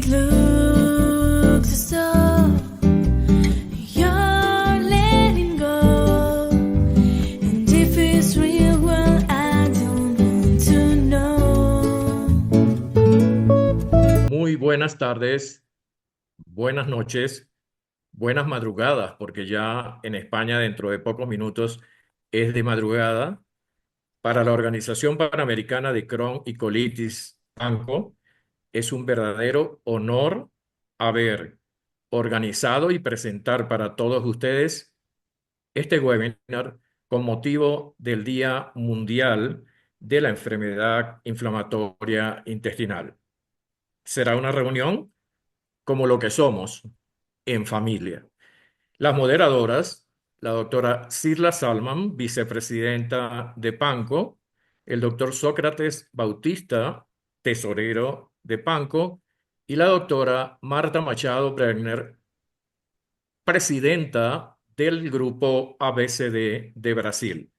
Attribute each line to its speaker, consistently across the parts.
Speaker 1: It looks as though you're letting go, and if it's real, well, I don't want to know.
Speaker 2: Muy buenas tardes, buenas noches, buenas madrugadas, porque ya en España dentro de pocos minutos es de madrugada. Para la Organización Panamericana de Crohn y Colitis, ANCO, es un verdadero honor haber organizado y presentar para todos ustedes este webinar con motivo del Día Mundial de la Enfermedad Inflamatoria Intestinal. Será una reunión como lo que somos, en familia. Las moderadoras, la doctora Sirla Salman, vicepresidenta de PANCO, el doctor Sócrates Bautista, tesorero de PANCO, y la doctora Marta Machado Bregner, presidenta del grupo ABCD de Brasil.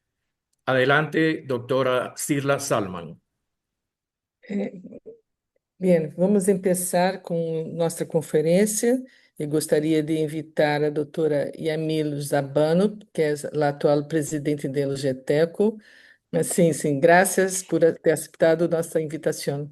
Speaker 2: Adelante, doctora Sirla Salman.
Speaker 3: Bem, vamos começar com nossa conferência. Eu gostaria de invitar a doutora Yamil Zabano, que é a atual presidente do LGTECO. Mas sim, graças por ter aceitado nossa invitação.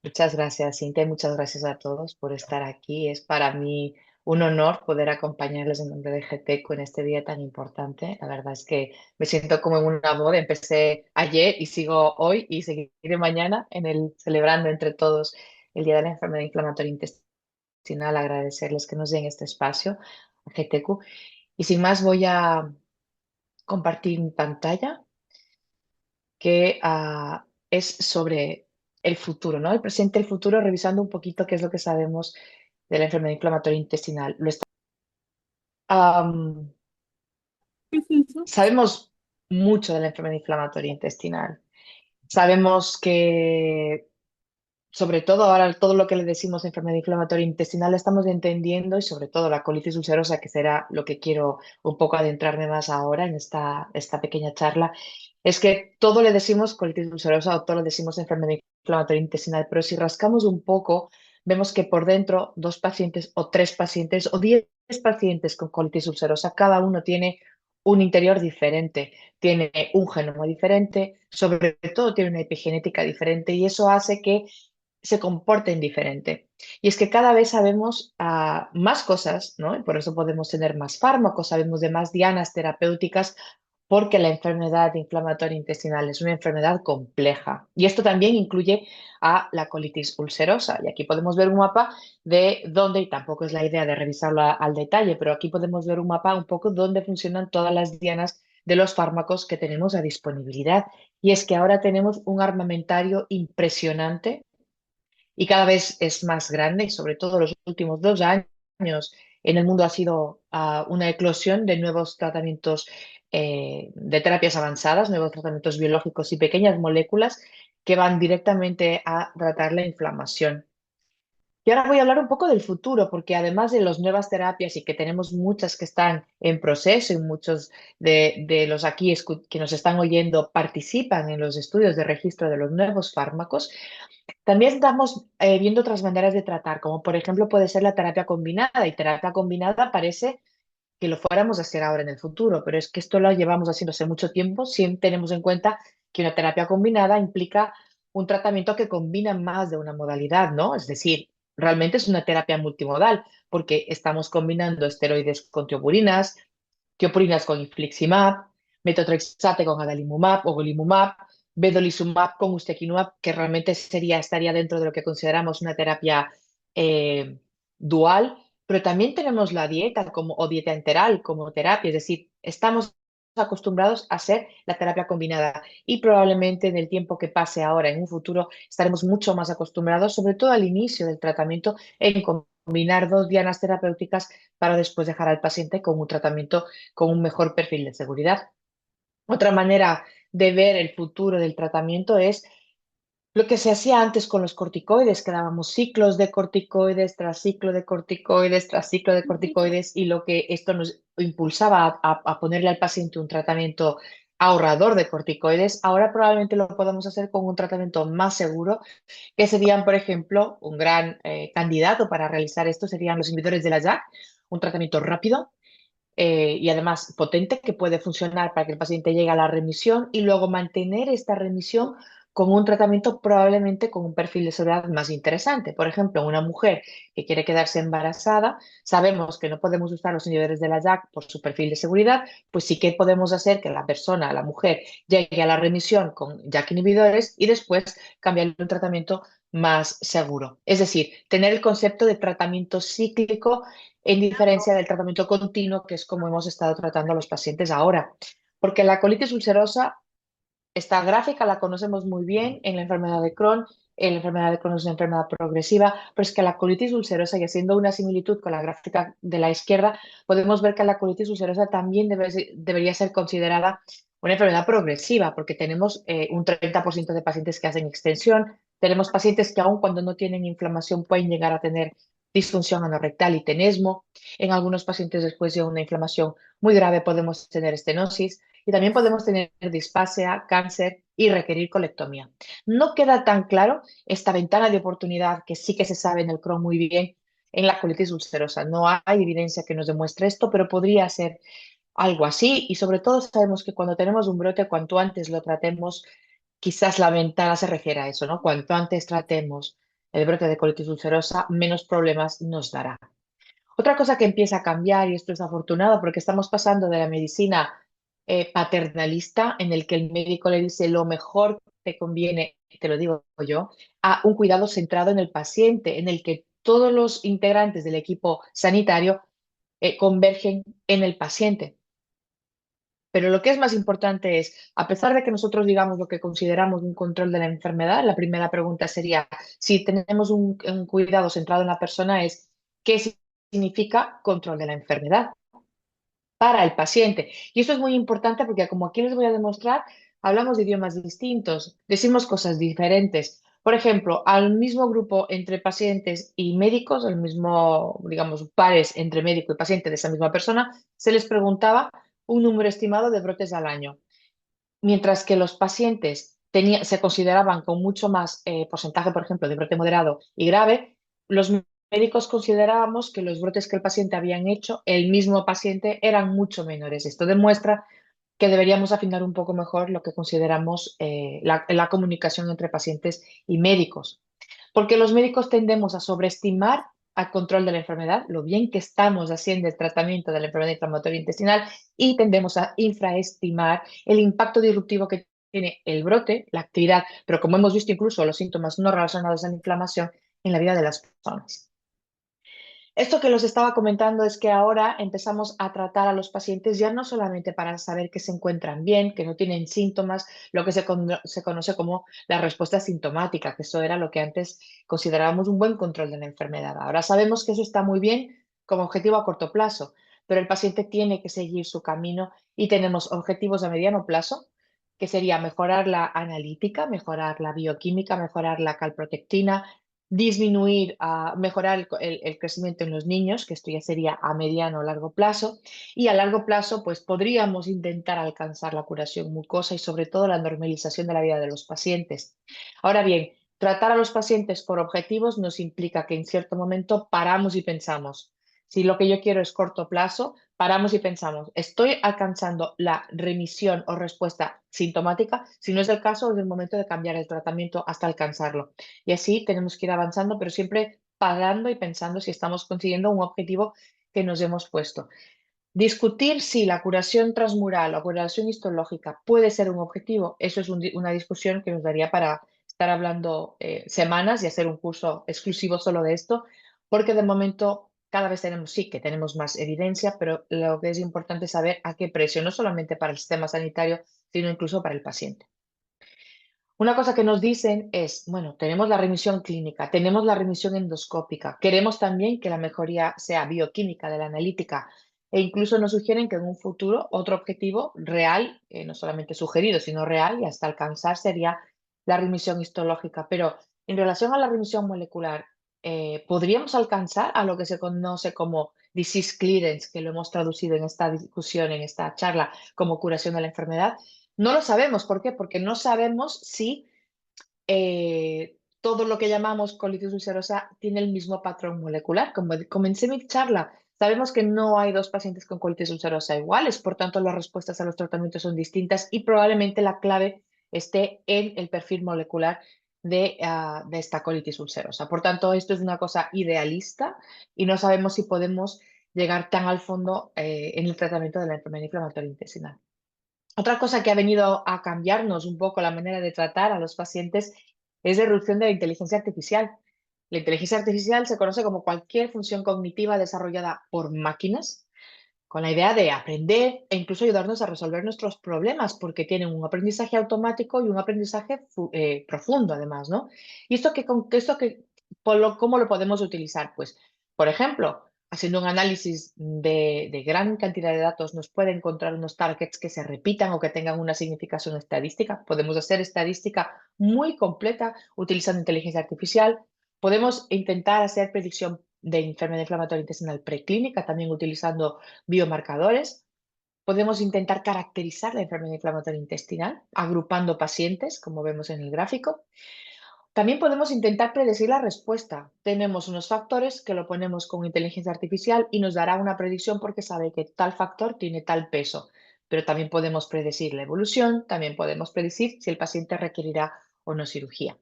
Speaker 4: Muchas gracias, Cintia, y muchas gracias a todos por estar aquí. Es para mí un honor poder acompañarles en nombre de GTECO en este día tan importante. La verdad es que me siento como en una boda. Empecé ayer y sigo hoy y seguiré mañana celebrando entre todos el Día de la Enfermedad Inflamatoria Intestinal. Agradecerles que nos den este espacio a GTECO. Y sin más voy a compartir mi pantalla que es sobre el futuro, ¿no? El presente y el futuro, revisando un poquito qué es lo que sabemos de la enfermedad inflamatoria intestinal. Am, Sabemos mucho de la enfermedad inflamatoria intestinal. Sabemos que, sobre todo ahora, todo lo que le decimos enfermedad inflamatoria intestinal, estamos entendiendo, y sobre todo la colitis ulcerosa, que será lo que quiero un poco adentrarme más ahora en esta pequeña charla, es que todo le decimos colitis ulcerosa o todo le decimos enfermedad inflamatoria intestinal, pero si rascamos un poco, vemos que por dentro 2 pacientes o 3 pacientes o 10 pacientes con colitis ulcerosa, cada uno tiene un interior diferente, tiene un genoma diferente, sobre todo tiene una epigenética diferente y eso hace que se comporten diferente. Y es que cada vez sabemos más cosas, ¿no? Y por eso podemos tener más fármacos, sabemos de más dianas terapéuticas, porque la enfermedad inflamatoria intestinal es una enfermedad compleja. Y esto también incluye a la colitis ulcerosa. Y aquí podemos ver un mapa de dónde, y tampoco es la idea de revisarlo al detalle, pero aquí podemos ver un mapa un poco dónde funcionan todas las dianas de los fármacos que tenemos a disponibilidad. Y es que ahora tenemos un armamentario impresionante y cada vez es más grande y sobre todo los últimos 2 años en el mundo ha sido una eclosión de nuevos tratamientos de terapias avanzadas, nuevos tratamientos biológicos y pequeñas moléculas que van directamente a tratar la inflamación. Y ahora voy a hablar un poco del futuro, porque además de las nuevas terapias y que tenemos muchas que están en proceso y muchos de los aquí que nos están oyendo participan en los estudios de registro de los nuevos fármacos, también estamos viendo otras maneras de tratar, como por ejemplo puede ser la terapia combinada. Y terapia combinada parece que lo fuéramos a hacer ahora en el futuro, pero es que esto lo llevamos haciendo hace mucho tiempo. Siempre tenemos en cuenta que una terapia combinada implica un tratamiento que combina más de una modalidad, ¿no? Es decir, realmente es una terapia multimodal, porque estamos combinando esteroides con tiopurinas, tiopurinas con infliximab, metotrexate con adalimumab o golimumab, vedolizumab con ustekinumab, que realmente estaría dentro de lo que consideramos una terapia eh, dual, pero también tenemos la dieta o dieta enteral como terapia, es decir, estamos acostumbrados a hacer la terapia combinada y probablemente en el tiempo que pase ahora, en un futuro, estaremos mucho más acostumbrados, sobre todo al inicio del tratamiento, en combinar dos dianas terapéuticas para después dejar al paciente con un tratamiento con un mejor perfil de seguridad. Otra manera de ver el futuro del tratamiento es lo que se hacía antes con los corticoides, que dábamos ciclos de corticoides tras ciclo de corticoides tras ciclo de corticoides, y lo que esto nos impulsaba a ponerle al paciente un tratamiento ahorrador de corticoides, ahora probablemente lo podamos hacer con un tratamiento más seguro, que serían, por ejemplo, un gran candidato para realizar esto serían los inhibidores de la JAK, un tratamiento rápido y además potente que puede funcionar para que el paciente llegue a la remisión y luego mantener esta remisión con un tratamiento probablemente con un perfil de seguridad más interesante. Por ejemplo, una mujer que quiere quedarse embarazada, sabemos que no podemos usar los inhibidores de la JAK por su perfil de seguridad, pues sí que podemos hacer que la persona, la mujer, llegue a la remisión con JAK inhibidores y después cambiarle un tratamiento más seguro. Es decir, tener el concepto de tratamiento cíclico en diferencia del tratamiento continuo, que es como hemos estado tratando a los pacientes ahora. Porque la colitis ulcerosa, esta gráfica la conocemos muy bien en la enfermedad de Crohn. La enfermedad de Crohn es una enfermedad progresiva, pero es que la colitis ulcerosa, y haciendo una similitud con la gráfica de la izquierda, podemos ver que la colitis ulcerosa también debería ser considerada una enfermedad progresiva, porque tenemos un 30% de pacientes que hacen extensión, tenemos pacientes que aun cuando no tienen inflamación pueden llegar a tener disfunción anorrectal y tenesmo. En algunos pacientes después de una inflamación muy grave podemos tener estenosis. Y también podemos tener displasia, cáncer y requerir colectomía. No queda tan claro esta ventana de oportunidad que sí que se sabe en el Crohn muy bien en la colitis ulcerosa. No hay evidencia que nos demuestre esto, pero podría ser algo así. Y sobre todo sabemos que cuando tenemos un brote, cuanto antes lo tratemos, quizás la ventana se refiere a eso, ¿no? Cuanto antes tratemos el brote de colitis ulcerosa, menos problemas nos dará. Otra cosa que empieza a cambiar, y esto es afortunado porque estamos pasando de la medicina paternalista, en el que el médico le dice lo mejor que te conviene, te lo digo yo, a un cuidado centrado en el paciente, en el que todos los integrantes del equipo sanitario convergen en el paciente. Pero lo que es más importante es, a pesar de que nosotros digamos lo que consideramos un control de la enfermedad, la primera pregunta sería, si tenemos un cuidado centrado en la persona, es, ¿qué significa control de la enfermedad para el paciente? Y eso es muy importante porque, como aquí les voy a demostrar, hablamos de idiomas distintos, decimos cosas diferentes. Por ejemplo, al mismo grupo entre pacientes y médicos, al mismo, digamos, pares entre médico y paciente de esa misma persona, se les preguntaba un número estimado de brotes al año, mientras que los pacientes se consideraban con mucho más porcentaje, por ejemplo, de brote moderado y grave, los médicos considerábamos que los brotes que el paciente habían hecho, el mismo paciente, eran mucho menores. Esto demuestra que deberíamos afinar un poco mejor lo que consideramos la comunicación entre pacientes y médicos, porque los médicos tendemos a sobreestimar al control de la enfermedad, lo bien que estamos haciendo el tratamiento de la enfermedad inflamatoria intestinal, y tendemos a infraestimar el impacto disruptivo que tiene el brote, la actividad, pero como hemos visto incluso los síntomas no relacionados a la inflamación en la vida de las personas. Esto que los estaba comentando es que ahora empezamos a tratar a los pacientes ya no solamente para saber que se encuentran bien, que no tienen síntomas, lo que se conoce como la respuesta sintomática, que eso era lo que antes considerábamos un buen control de la enfermedad. Ahora sabemos que eso está muy bien como objetivo a corto plazo, pero el paciente tiene que seguir su camino y tenemos objetivos a mediano plazo, que sería mejorar la analítica, mejorar la bioquímica, mejorar la calprotectina, disminuir, mejorar el crecimiento en los niños, que esto ya sería a mediano o largo plazo, y a largo plazo pues podríamos intentar alcanzar la curación mucosa y sobre todo la normalización de la vida de los pacientes. Ahora bien, tratar a los pacientes por objetivos nos implica que en cierto momento paramos y pensamos, si lo que yo quiero es corto plazo, paramos y pensamos, ¿estoy alcanzando la remisión o respuesta sintomática? Si no es el caso, es el momento de cambiar el tratamiento hasta alcanzarlo. Y así tenemos que ir avanzando, pero siempre parando y pensando si estamos consiguiendo un objetivo que nos hemos puesto. Discutir si la curación transmural o curación histológica puede ser un objetivo, eso es una discusión que nos daría para estar hablando semanas y hacer un curso exclusivo solo de esto, porque de momento cada vez tenemos, sí que tenemos más evidencia, pero lo que es importante es saber a qué precio, no solamente para el sistema sanitario, sino incluso para el paciente. Una cosa que nos dicen es, bueno, tenemos la remisión clínica, tenemos la remisión endoscópica, queremos también que la mejoría sea bioquímica de la analítica, e incluso nos sugieren que en un futuro otro objetivo real, no solamente sugerido, sino real y hasta alcanzar sería la remisión histológica. Pero en relación a la remisión molecular, ¿podríamos alcanzar a lo que se conoce como disease clearance, que lo hemos traducido en esta discusión, en esta charla, como curación de la enfermedad? No lo sabemos. ¿Por qué? Porque no sabemos si todo lo que llamamos colitis ulcerosa tiene el mismo patrón molecular. Como comencé mi charla, sabemos que no hay dos pacientes con colitis ulcerosa iguales, por tanto las respuestas a los tratamientos son distintas y probablemente la clave esté en el perfil molecular de esta colitis ulcerosa. Por tanto, esto es una cosa idealista y no sabemos si podemos llegar tan al fondo en el tratamiento de la enfermedad inflamatoria intestinal. Otra cosa que ha venido a cambiarnos un poco la manera de tratar a los pacientes es la irrupción de la inteligencia artificial. La inteligencia artificial se conoce como cualquier función cognitiva desarrollada por máquinas con la idea de aprender e incluso ayudarnos a resolver nuestros problemas porque tienen un aprendizaje automático y un aprendizaje profundo además, ¿no? ¿Y cómo lo podemos utilizar? Pues, por ejemplo, haciendo un análisis de gran cantidad de datos, nos puede encontrar unos targets que se repitan o que tengan una significación estadística. Podemos hacer estadística muy completa utilizando inteligencia artificial. Podemos intentar hacer predicción de enfermedad inflamatoria intestinal preclínica, también utilizando biomarcadores. Podemos intentar caracterizar la enfermedad inflamatoria intestinal, agrupando pacientes, como vemos en el gráfico. También podemos intentar predecir la respuesta. Tenemos unos factores que lo ponemos con inteligencia artificial y nos dará una predicción porque sabe que tal factor tiene tal peso. Pero también podemos predecir la evolución, también podemos predecir si el paciente requerirá o no cirugía.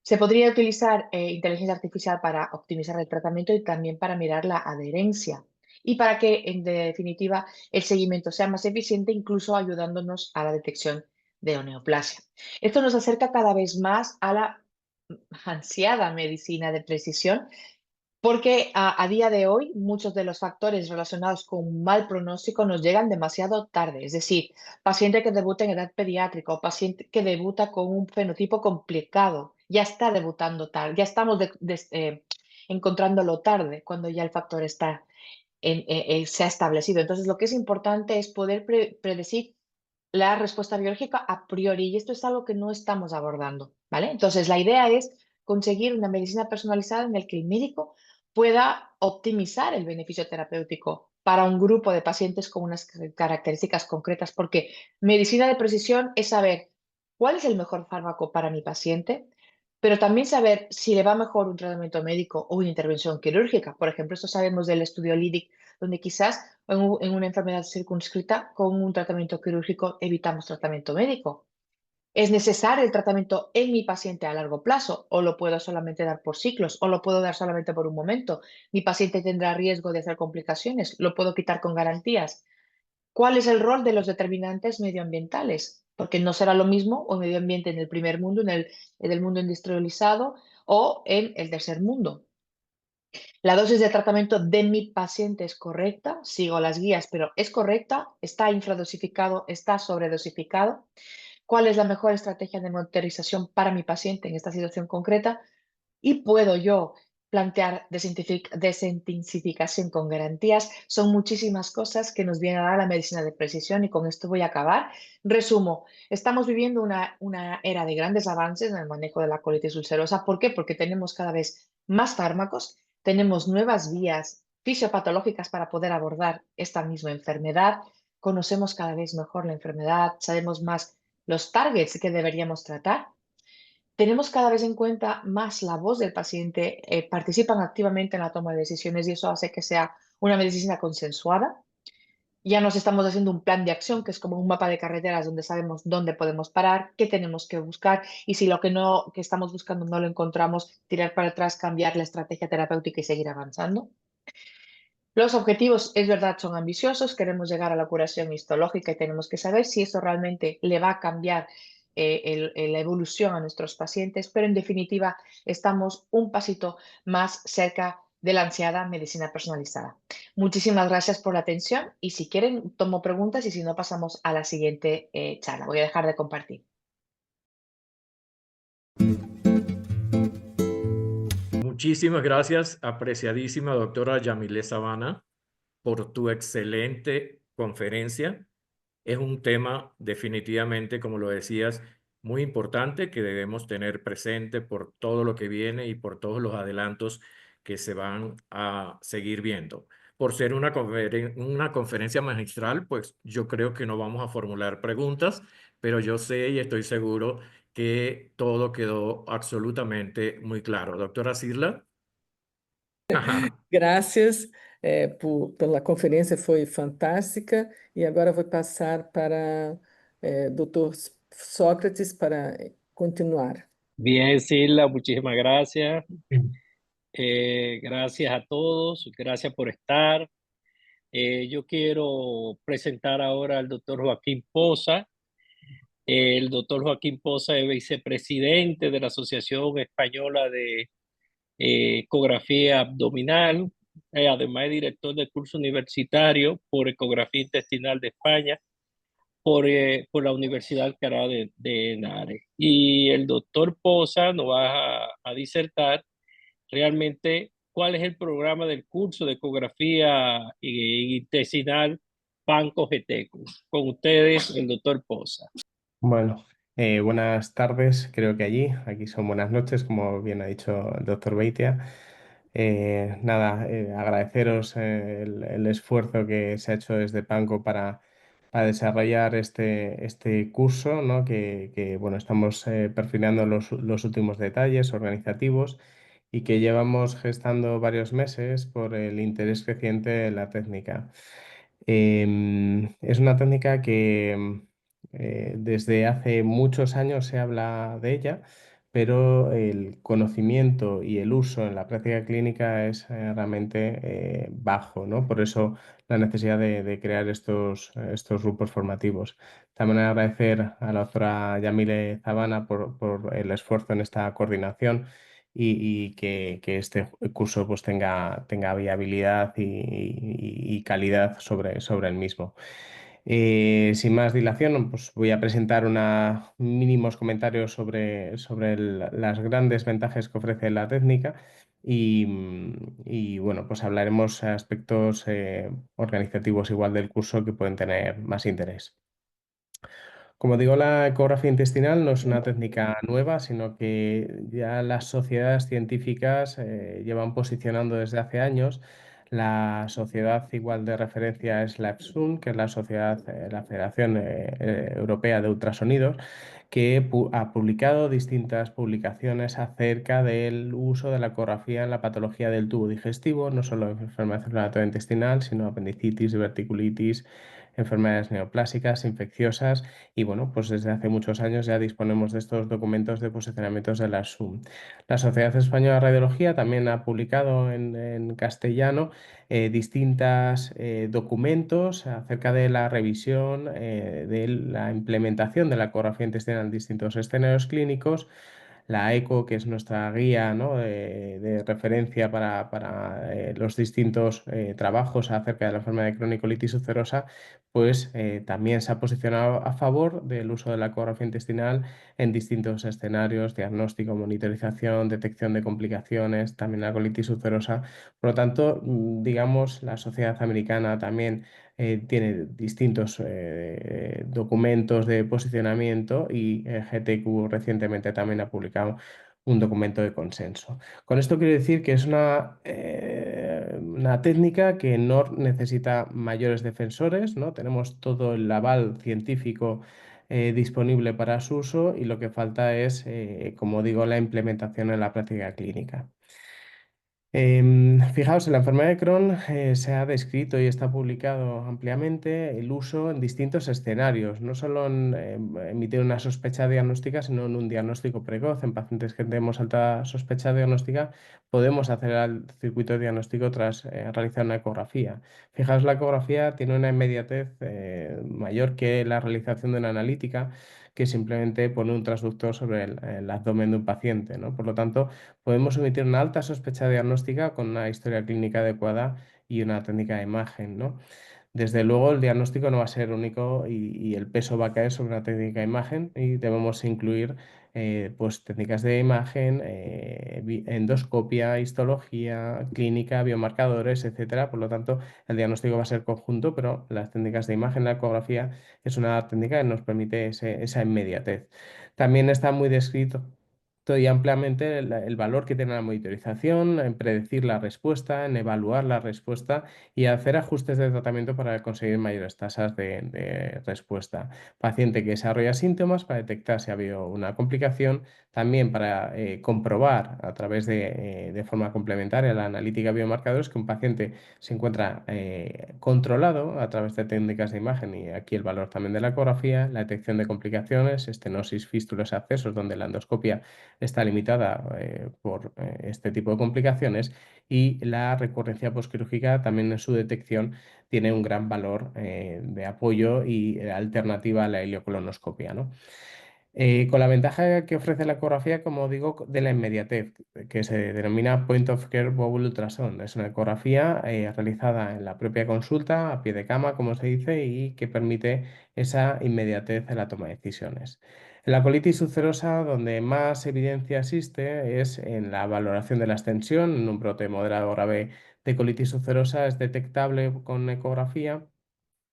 Speaker 4: Se podría utilizar inteligencia artificial para optimizar el tratamiento y también para mirar la adherencia y para que, en definitiva, el seguimiento sea más eficiente, incluso ayudándonos a la detección de neoplasia. Esto nos acerca cada vez más a la ansiada medicina de precisión, porque a día de hoy muchos de los factores relacionados con un mal pronóstico nos llegan demasiado tarde. Es decir, paciente que debuta en edad pediátrica o paciente que debuta con un fenotipo complicado, ya está debutando tarde, ya estamos encontrándolo tarde cuando ya el factor está se ha establecido. Entonces, lo que es importante es poder predecir la respuesta biológica a priori, y esto es algo que no estamos abordando, ¿vale? Entonces, la idea es conseguir una medicina personalizada en el que el médico pueda optimizar el beneficio terapéutico para un grupo de pacientes con unas características concretas, porque medicina de precisión es saber cuál es el mejor fármaco para mi paciente, pero también saber si le va mejor un tratamiento médico o una intervención quirúrgica. Por ejemplo, esto sabemos del estudio LIDIC, donde quizás en una enfermedad circunscrita con un tratamiento quirúrgico evitamos tratamiento médico. ¿Es necesario el tratamiento en mi paciente a largo plazo o lo puedo solamente dar por ciclos o lo puedo dar solamente por un momento? ¿Mi paciente tendrá riesgo de hacer complicaciones? ¿Lo puedo quitar con garantías? ¿Cuál es el rol de los determinantes medioambientales? Porque no será lo mismo un medio ambiente en el primer mundo, en el mundo industrializado o en el tercer mundo. La dosis de tratamiento de mi paciente es correcta, sigo las guías, pero es correcta, está infradosificado, está sobredosificado. ¿Cuál es la mejor estrategia de monitorización para mi paciente en esta situación concreta? Y puedo yo plantear desintensificación con garantías. Son muchísimas cosas que nos viene a dar la medicina de precisión y con esto voy a acabar. Resumo, estamos viviendo una era de grandes avances en el manejo de la colitis ulcerosa. ¿Por qué? Porque tenemos cada vez más fármacos, tenemos nuevas vías fisiopatológicas para poder abordar esta misma enfermedad, conocemos cada vez mejor la enfermedad, sabemos más los targets que deberíamos tratar. Tenemos cada vez en cuenta más la voz del paciente, participan activamente en la toma de decisiones y eso hace que sea una medicina consensuada. Ya nos estamos haciendo un plan de acción, que es como un mapa de carreteras donde sabemos dónde podemos parar, qué tenemos que buscar y si lo que estamos buscando no lo encontramos, tirar para atrás, cambiar la estrategia terapéutica y seguir avanzando. Los objetivos, es verdad, son ambiciosos, queremos llegar a la curación histológica y tenemos que saber si eso realmente le va a cambiar la evolución a nuestros pacientes, pero en definitiva estamos un pasito más cerca de la ansiada medicina personalizada. Muchísimas gracias por la atención y si quieren tomo preguntas y si no pasamos a la siguiente charla. Voy a dejar de compartir.
Speaker 2: Muchísimas gracias, apreciadísima doctora Yamile Sabana, por tu excelente conferencia. Es un tema definitivamente, como lo decías, muy importante que debemos tener presente por todo lo que viene y por todos los adelantos que se van a seguir viendo. por ser una conferencia magistral, pues yo creo que no vamos a formular preguntas, pero yo sé y estoy seguro que todo quedó absolutamente muy claro. Doctora Sirla.
Speaker 3: Graças, pela conferência, foi fantástica. E agora vou passar para Dr. Sócrates para continuar.
Speaker 5: Bien, Silvia, muchísimas gracias. Gracias a todos, gracias por estar. Yo quiero presentar ahora al doctor Joaquín Poza. El doctor Joaquín Poza es vicepresidente de la Asociación Española de Ecografía Abdominal. Además es director del curso universitario por Ecografía Intestinal de España por la Universidad Alcalá de Henares. Y el doctor Poza nos va a disertar realmente cuál es el programa del curso de ecografía intestinal PANCO-GTECO. Con ustedes, el doctor Poza.
Speaker 6: Bueno, buenas tardes, creo que aquí son buenas noches, como bien ha dicho el doctor Beitia. Nada, agradeceros el esfuerzo que se ha hecho desde Panco para desarrollar este curso, ¿no? Bueno, estamos perfilando los últimos detalles organizativos y que llevamos gestando varios meses por el interés creciente en la técnica. Es una técnica que desde hace muchos años se habla de ella, pero el conocimiento y el uso en la práctica clínica es realmente bajo, ¿no? Por eso la necesidad de crear estos grupos formativos. También agradecer a la doctora Yamile Zabana por el esfuerzo en esta coordinación y que este curso pues tenga viabilidad y calidad sobre el mismo. Sin más dilación, pues voy a presentar unos mínimos comentarios sobre las grandes ventajas que ofrece la técnica y, bueno, pues hablaremos aspectos organizativos igual del curso que pueden tener más interés. Como digo, la ecografía intestinal no es una técnica nueva, sino que ya las sociedades científicas llevan posicionando desde hace años. La sociedad igual de referencia es la EFSUN, que es la Federación Europea de Ultrasonidos, que ha publicado distintas publicaciones acerca del uso de la ecografía en la patología del tubo digestivo, no solo en enfermedad inflamatoria intestinal, sino apendicitis, diverticulitis, enfermedades neoplásicas, infecciosas y bueno, pues desde hace muchos años ya disponemos de estos documentos de posicionamientos de la SUM. La Sociedad Española de Radiología también ha publicado en castellano distintos documentos acerca de la revisión de la implementación de la ecografía intestinal en distintos escenarios clínicos. La ECO, que es nuestra guía, ¿no? de referencia para los distintos trabajos acerca de la enfermedad de cronicolitis ulcerosa, pues también se ha posicionado a favor del uso de la ecografía intestinal en distintos escenarios, diagnóstico, monitorización, detección de complicaciones, también la colitis ulcerosa. Por lo tanto, digamos, la sociedad americana también tiene distintos documentos de posicionamiento y GTQ recientemente también ha publicado un documento de consenso. Con esto quiero decir que es una técnica que no necesita mayores defensores, ¿no? Tenemos todo el aval científico disponible para su uso y lo que falta es, como digo, la implementación en la práctica clínica. Fijaos, en la enfermedad de Crohn se ha descrito y está publicado ampliamente el uso en distintos escenarios, no solo en emitir una sospecha diagnóstica, sino en un diagnóstico precoz. En pacientes que tenemos alta sospecha diagnóstica, podemos hacer el circuito diagnóstico tras realizar una ecografía. Fijaos, la ecografía tiene una inmediatez mayor que la realización de una analítica, que simplemente pone un transductor sobre el abdomen de un paciente, ¿no? Por lo tanto, podemos emitir una alta sospecha diagnóstica con una historia clínica adecuada y una técnica de imagen, ¿no? Desde luego, el diagnóstico no va a ser único y el peso va a caer sobre una técnica de imagen y debemos incluir pues, técnicas de imagen, endoscopia, histología, clínica, biomarcadores, etcétera. Por lo tanto, el diagnóstico va a ser conjunto, pero las técnicas de imagen, la ecografía, es una técnica que nos permite esa inmediatez. También está muy descrito estoy ampliamente el valor que tiene la monitorización, en predecir la respuesta, en evaluar la respuesta y hacer ajustes de tratamiento para conseguir mayores tasas de respuesta. Paciente que desarrolla síntomas para detectar si ha habido una complicación, también para comprobar a través de forma complementaria la analítica de biomarcadores que un paciente se encuentra controlado a través de técnicas de imagen y aquí el valor también de la ecografía, la detección de complicaciones, estenosis, fístulas, abscesos, donde la endoscopia está limitada por este tipo de complicaciones y la recurrencia posquirúrgica también en su detección tiene un gran valor de apoyo y alternativa a la ileocolonoscopia, ¿no? Con la ventaja que ofrece la ecografía, como digo, de la inmediatez, que se denomina Point of Care Bowel Ultrasound. Es una ecografía realizada en la propia consulta, a pie de cama, como se dice, y que permite esa inmediatez en la toma de decisiones. En la colitis ulcerosa, donde más evidencia existe, es en la valoración de la extensión. En un brote moderado o grave de colitis ulcerosa es detectable con ecografía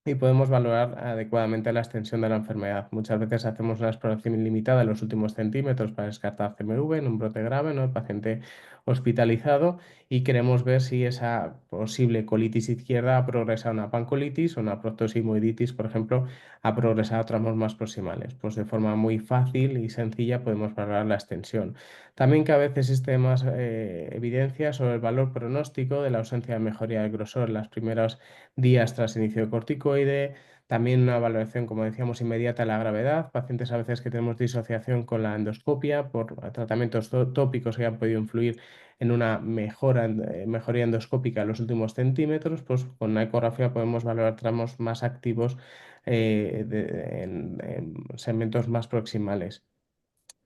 Speaker 6: y podemos valorar adecuadamente la extensión de la enfermedad. Muchas veces hacemos una exploración ilimitada en los últimos centímetros para descartar CMV en un brote grave, ¿no? El paciente hospitalizado y queremos ver si esa posible colitis izquierda ha progresado a una pancolitis o una proctosimoiditis, por ejemplo, ha progresado a tramos más proximales. Pues de forma muy fácil y sencilla podemos valorar la extensión. También que a veces existe más evidencia sobre el valor pronóstico de la ausencia de mejoría del grosor en las primeras días tras inicio de corticoide, también una valoración, como decíamos, inmediata de la gravedad, pacientes a veces que tenemos disociación con la endoscopia por tratamientos tópicos que han podido influir en una mejoría endoscópica en los últimos centímetros, pues con la ecografía podemos valorar tramos más activos en segmentos más proximales.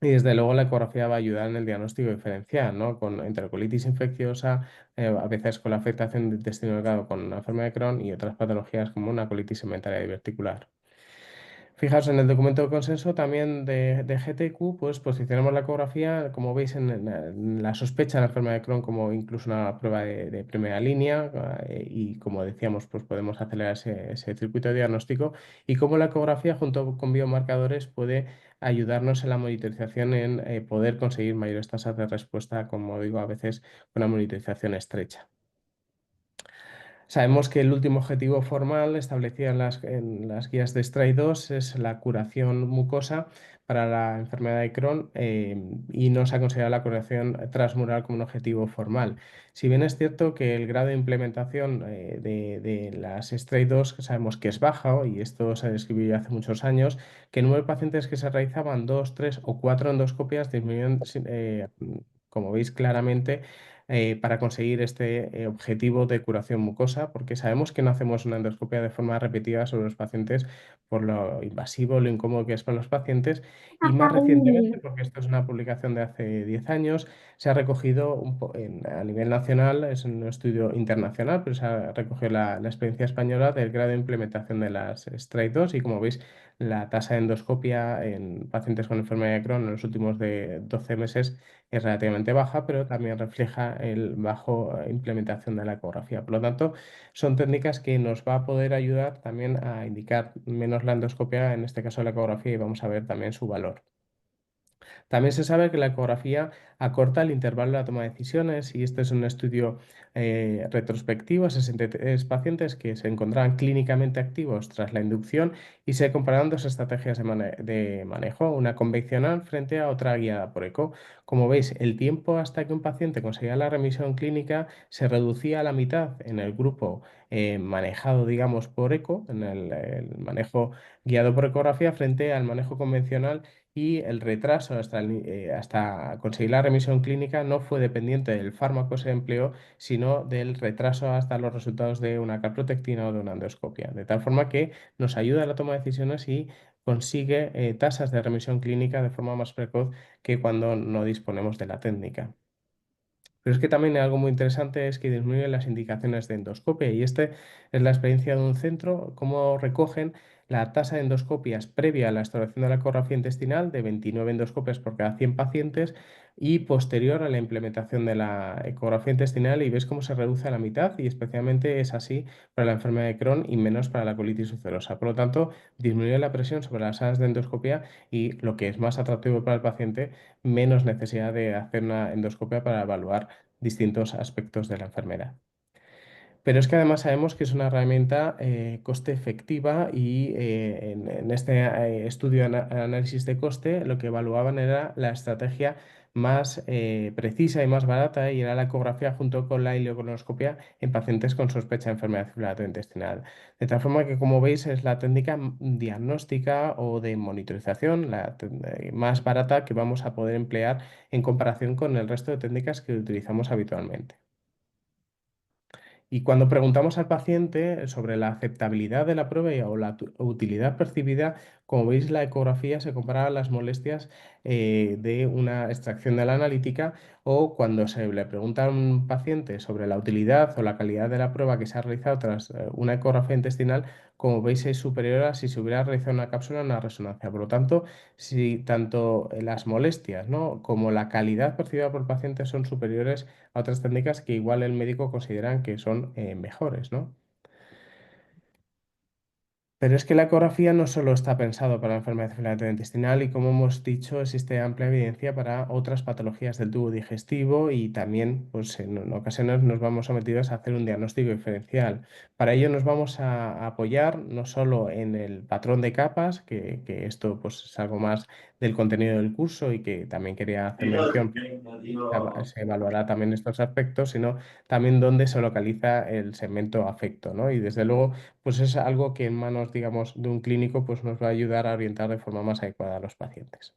Speaker 6: Y desde luego la ecografía va a ayudar en el diagnóstico diferencial, ¿no? Con enterocolitis infecciosa, a veces con la afectación del intestino delgado con una enfermedad de Crohn y otras patologías como una colitis segmentaria diverticular. Fijaos, en el documento de consenso también de GTQ, pues posicionamos la ecografía, como veis, en la sospecha de la enfermedad de Crohn como incluso una prueba de primera línea y como decíamos, pues podemos acelerar ese circuito de diagnóstico y cómo la ecografía junto con biomarcadores puede ayudarnos en la monitorización en poder conseguir mayores tasas de respuesta, como digo, a veces con una monitorización estrecha. Sabemos que el último objetivo formal establecido en las guías de STRAI 2 es la curación mucosa para la enfermedad de Crohn y no se ha considerado la curación transmural como un objetivo formal. Si bien es cierto que el grado de implementación de las STRAI 2 sabemos que es baja y esto se describió ya hace muchos años, que el número de pacientes que se realizaban 2, 3 o 4 endoscopias disminuyen, como veis claramente, para conseguir este objetivo de curación mucosa, porque sabemos que no hacemos una endoscopia de forma repetida sobre los pacientes por lo invasivo, lo incómodo que es para los pacientes. Y más recientemente, porque esto es una publicación de hace 10 años, se ha recogido a nivel nacional, es un estudio internacional, pero se ha recogido la experiencia española del grado de implementación de las STRAI 2 y como veis, la tasa de endoscopia en pacientes con enfermedad de Crohn en los últimos de 12 meses es relativamente baja, pero también refleja el bajo implementación de la ecografía. Por lo tanto, son técnicas que nos va a poder ayudar también a indicar menos la endoscopia, en este caso la ecografía, y vamos a ver también su valor. También se sabe que la ecografía acorta el intervalo de la toma de decisiones y este es un estudio retrospectivo, 63 pacientes que se encontraban clínicamente activos tras la inducción y se compararon dos estrategias de manejo, una convencional frente a otra guiada por eco. Como veis, el tiempo hasta que un paciente conseguía la remisión clínica se reducía a la mitad en el grupo manejado, digamos, por eco, en el manejo guiado por ecografía frente al manejo convencional y el retraso hasta conseguir la remisión clínica no fue dependiente del fármaco que se empleó, sino del retraso hasta los resultados de una calprotectina o de una endoscopia. De tal forma que nos ayuda a la toma de decisiones y consigue tasas de remisión clínica de forma más precoz que cuando no disponemos de la técnica. Pero es que también algo muy interesante es que disminuyen las indicaciones de endoscopia y este es la experiencia de un centro, cómo recogen la tasa de endoscopias previa a la instauración de la ecografía intestinal de 29 endoscopias por cada 100 pacientes y posterior a la implementación de la ecografía intestinal y ves cómo se reduce a la mitad y especialmente es así para la enfermedad de Crohn y menos para la colitis ulcerosa. Por lo tanto, disminuye la presión sobre las salas de endoscopia y lo que es más atractivo para el paciente, menos necesidad de hacer una endoscopia para evaluar distintos aspectos de la enfermedad. Pero es que además sabemos que es una herramienta coste efectiva y en este estudio de análisis de coste lo que evaluaban era la estrategia más precisa y más barata y era la ecografía junto con la ileocolonoscopia en pacientes con sospecha de enfermedad circulatoria intestinal. De tal forma que, como veis, es la técnica diagnóstica o de monitorización más barata que vamos a poder emplear en comparación con el resto de técnicas que utilizamos habitualmente. Y cuando preguntamos al paciente sobre la aceptabilidad de la prueba o la utilidad percibida, como veis, la ecografía se compara a las molestias de una extracción de la analítica o cuando se le pregunta a un paciente sobre la utilidad o la calidad de la prueba que se ha realizado tras una ecografía intestinal, como veis, es superior a si se hubiera realizado una cápsula o una resonancia. Por lo tanto, si tanto las molestias, ¿no?, como la calidad percibida por el paciente son superiores a otras técnicas que igual el médico consideran que son mejores, ¿no? Pero es que la ecografía no solo está pensado para la enfermedad inflamatoria intestinal y como hemos dicho, existe amplia evidencia para otras patologías del tubo digestivo y también, pues en ocasiones nos vamos sometidos a hacer un diagnóstico diferencial. Para ello nos vamos a apoyar no solo en el patrón de capas, que esto pues es algo más del contenido del curso y que también quería hacer mención se evaluará también estos aspectos, sino también dónde se localiza el segmento afecto, ¿no? Y desde luego, pues es algo que en manos, digamos, de un clínico, pues nos va a ayudar a orientar de forma más adecuada a los pacientes.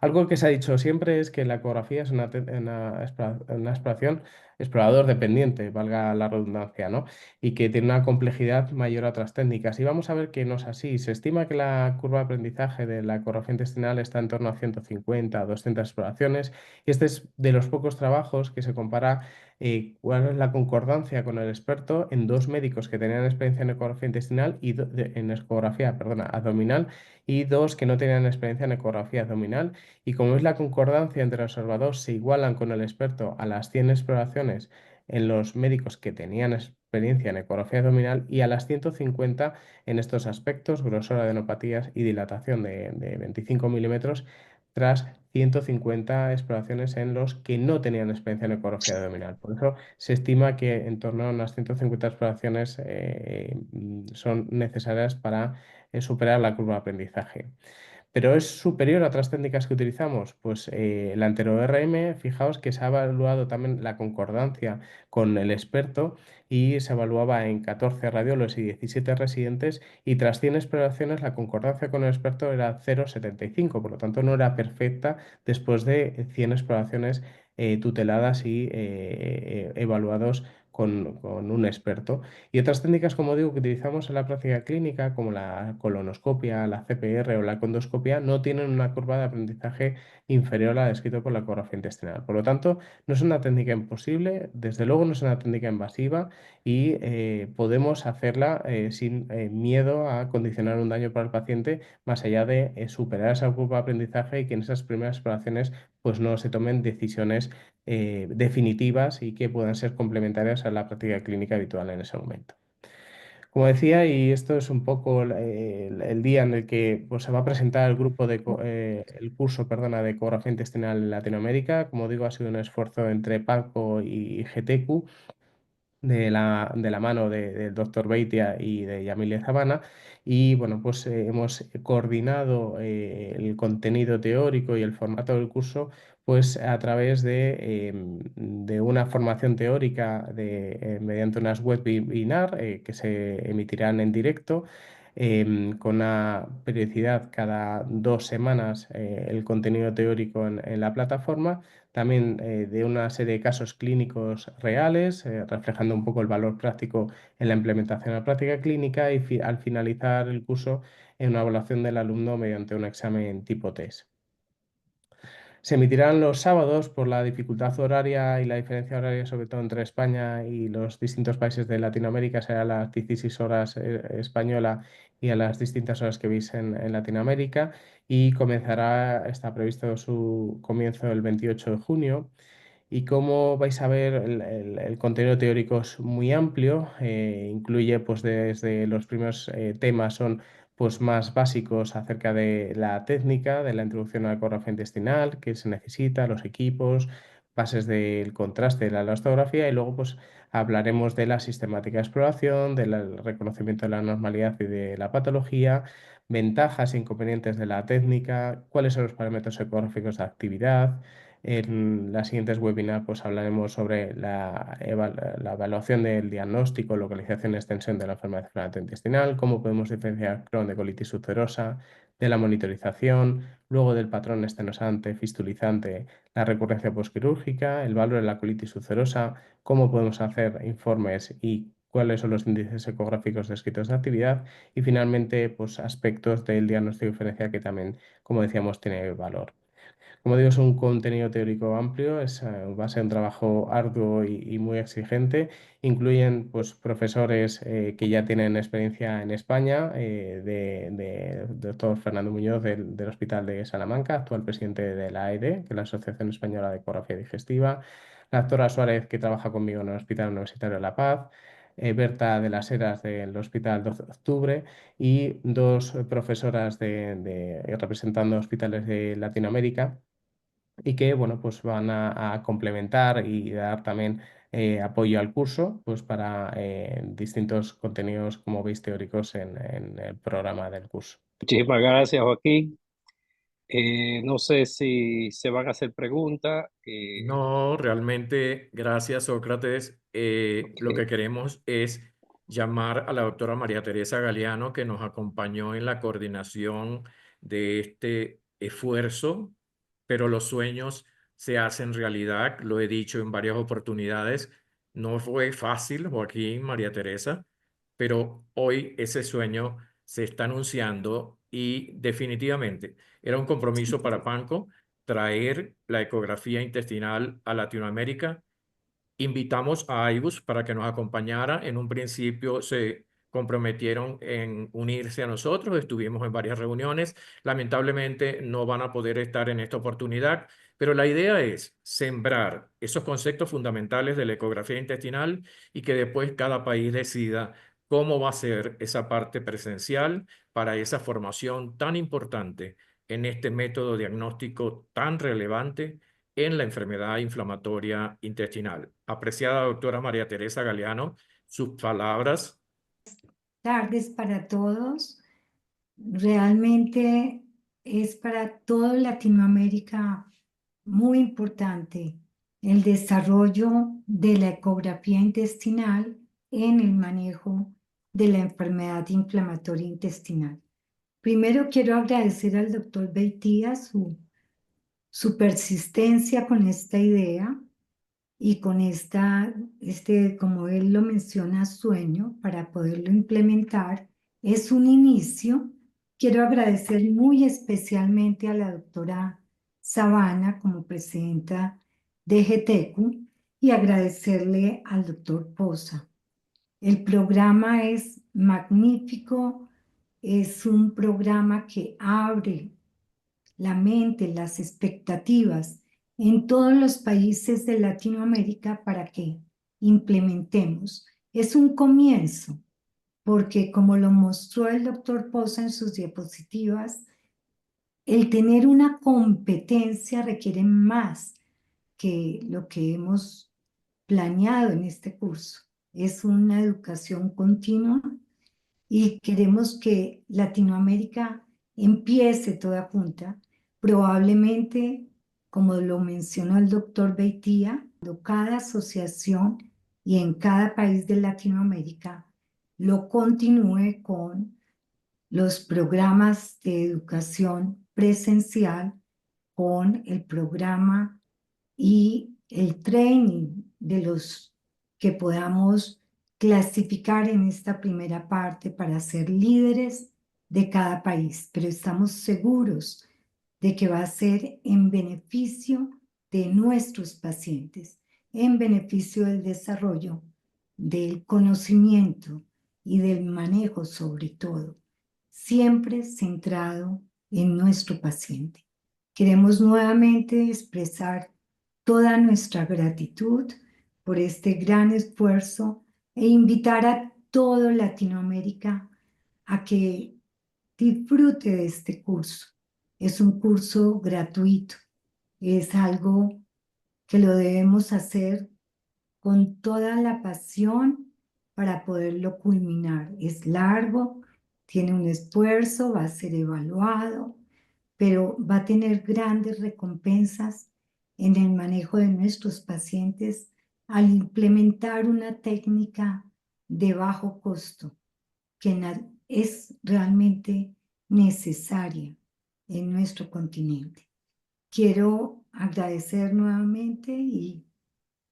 Speaker 6: Algo que se ha dicho siempre es que la ecografía es una exploración explorador dependiente, valga la redundancia, ¿no? Y que tiene una complejidad mayor a otras técnicas. Y vamos a ver que no es así. Se estima que la curva de aprendizaje de la ecografía intestinal está en torno a 150 a 200 exploraciones. Y este es de los pocos trabajos que se compara cuál es la concordancia con el experto en dos médicos que tenían experiencia en ecografía intestinal y en ecografía, perdona, abdominal y dos que no tenían experiencia en ecografía abdominal y como es la concordancia entre los observadores se igualan con el experto a las 100 exploraciones en los médicos que tenían experiencia en ecografía abdominal y a las 150 en estos aspectos, grosor, adenopatías y dilatación de 25 milímetros, tras 150 exploraciones en los que no tenían experiencia en ecografía abdominal. Por eso se estima que en torno a unas 150 exploraciones son necesarias para superar la curva de aprendizaje. ¿Pero es superior a otras técnicas que utilizamos? Pues el anterior-RM, fijaos que se ha evaluado también la concordancia con el experto y se evaluaba en 14 radiólogos y 17 residentes y tras 100 exploraciones la concordancia con el experto era 0,75, por lo tanto no era perfecta después de 100 exploraciones tuteladas y evaluados con un experto. Y otras técnicas, como digo, que utilizamos en la práctica clínica, como la colonoscopia, la CPR o la condoscopia, no tienen una curva de aprendizaje inferior a la descrita por la ecografía intestinal. Por lo tanto, no es una técnica imposible, desde luego no es una técnica invasiva y podemos hacerla sin miedo a condicionar un daño para el paciente, más allá de superar esa curva de aprendizaje y que en esas primeras exploraciones pues no se tomen decisiones definitivas y que puedan ser complementarias a la práctica clínica habitual en ese momento. Como decía, y esto es un poco el día en el que pues, se va a presentar el grupo el curso, perdona, de ecografía intestinal en Latinoamérica. Como digo, ha sido un esfuerzo entre PACO y GTQ de la mano del doctor Beitia y de Yamile Zabana. Y bueno, pues hemos coordinado el contenido teórico y el formato del curso pues a través de una formación teórica mediante unas webinar que se emitirán en directo. Con una periodicidad cada 2 semanas el contenido teórico en la plataforma también de una serie de casos clínicos reales, reflejando un poco el valor práctico en la implementación de la práctica clínica y al finalizar el curso en una evaluación del alumno mediante un examen tipo test. Se emitirán los sábados por la dificultad horaria y la diferencia horaria, sobre todo entre España y los distintos países de Latinoamérica, será a las 16 horas española y a las distintas horas que veis en Latinoamérica. Y está previsto su comienzo el 28 de junio. Y como vais a ver, el contenido teórico es muy amplio, incluye pues desde los primeros temas son pues más básicos acerca de la técnica, de la introducción a la ecografía intestinal, qué se necesita, los equipos, bases del contraste, de la elastografía y luego pues hablaremos de la sistemática de exploración, del reconocimiento de la normalidad y de la patología, ventajas e inconvenientes de la técnica, cuáles son los parámetros ecográficos de actividad. En las siguientes webinars pues hablaremos sobre la evaluación del diagnóstico, localización y extensión de la enfermedad intestinal, cómo podemos diferenciar Crohn de colitis ulcerosa, de la monitorización, luego del patrón estenosante, fistulizante, la recurrencia postquirúrgica, el valor de la colitis ulcerosa, cómo podemos hacer informes y cuáles son los índices ecográficos descritos de actividad y finalmente pues aspectos del diagnóstico diferencial que también, como decíamos, tiene valor. Como digo, es un contenido teórico amplio, va a ser un trabajo arduo y muy exigente. Incluyen pues, profesores que ya tienen experiencia en España, doctor Fernando Muñoz del Hospital de Salamanca, actual presidente de la AED, que es la Asociación Española de Ecografía Digestiva, la doctora Suárez, que trabaja conmigo en el Hospital Universitario de La Paz, Berta de las Heras del Hospital 12 de Octubre y dos profesoras representando hospitales de Latinoamérica y que bueno, pues van a complementar y dar también apoyo al curso pues para distintos contenidos, como veis, teóricos en el programa del curso.
Speaker 5: Muchísimas gracias, Joaquín. No sé si se van a hacer preguntas.
Speaker 2: No, realmente, gracias, Sócrates. Lo que queremos es llamar a la doctora María Teresa Galeano, que nos acompañó en la coordinación de este esfuerzo, pero los sueños se hacen realidad, lo he dicho en varias oportunidades. No fue fácil, Joaquín, María Teresa, pero hoy ese sueño se está anunciando y definitivamente era un compromiso para Panco traer la ecografía intestinal a Latinoamérica. Invitamos a IBUS para que nos acompañara. En un principio se comprometieron en unirse a nosotros, estuvimos en varias reuniones. Lamentablemente no van a poder estar en esta oportunidad, pero la idea es sembrar esos conceptos fundamentales de la ecografía intestinal y que después cada país decida cómo va a ser esa parte presencial para esa formación tan importante en este método diagnóstico tan relevante en la enfermedad inflamatoria intestinal. Apreciada doctora María Teresa Galeano, sus palabras.
Speaker 7: Tardes para todos. Realmente es para toda Latinoamérica muy importante el desarrollo de la ecografía intestinal en el manejo de la enfermedad inflamatoria intestinal. Primero quiero agradecer al doctor Beitia su persistencia con esta idea y con como él lo menciona, sueño para poderlo implementar. Es un inicio. Quiero agradecer muy especialmente a la doctora Sabana como presidenta de GTECU y agradecerle al doctor Poza. El programa es magnífico, es un programa que abre la mente, las expectativas en todos los países de Latinoamérica para que implementemos. Es un comienzo, porque como lo mostró el doctor Poza en sus diapositivas, el tener una competencia requiere más que lo que hemos planeado en este curso. Es una educación continua y queremos que Latinoamérica empiece toda junta. Probablemente, como lo mencionó el doctor Beitia, cada asociación y en cada país de Latinoamérica lo continúe con los programas de educación presencial, con el programa y el training de los que podamos clasificar en esta primera parte para ser líderes de cada país. Pero estamos seguros de que va a ser en beneficio de nuestros pacientes, en beneficio del desarrollo, del conocimiento y del manejo sobre todo, siempre centrado en nuestro paciente. Queremos nuevamente expresar toda nuestra gratitud por este gran esfuerzo e invitar a toda Latinoamérica a que disfrute de este curso. Es un curso gratuito, es algo que lo debemos hacer con toda la pasión para poderlo culminar. Es largo, tiene un esfuerzo, va a ser evaluado, pero va a tener grandes recompensas en el manejo de nuestros pacientes al implementar una técnica de bajo costo que es realmente necesaria en nuestro continente. Quiero agradecer nuevamente y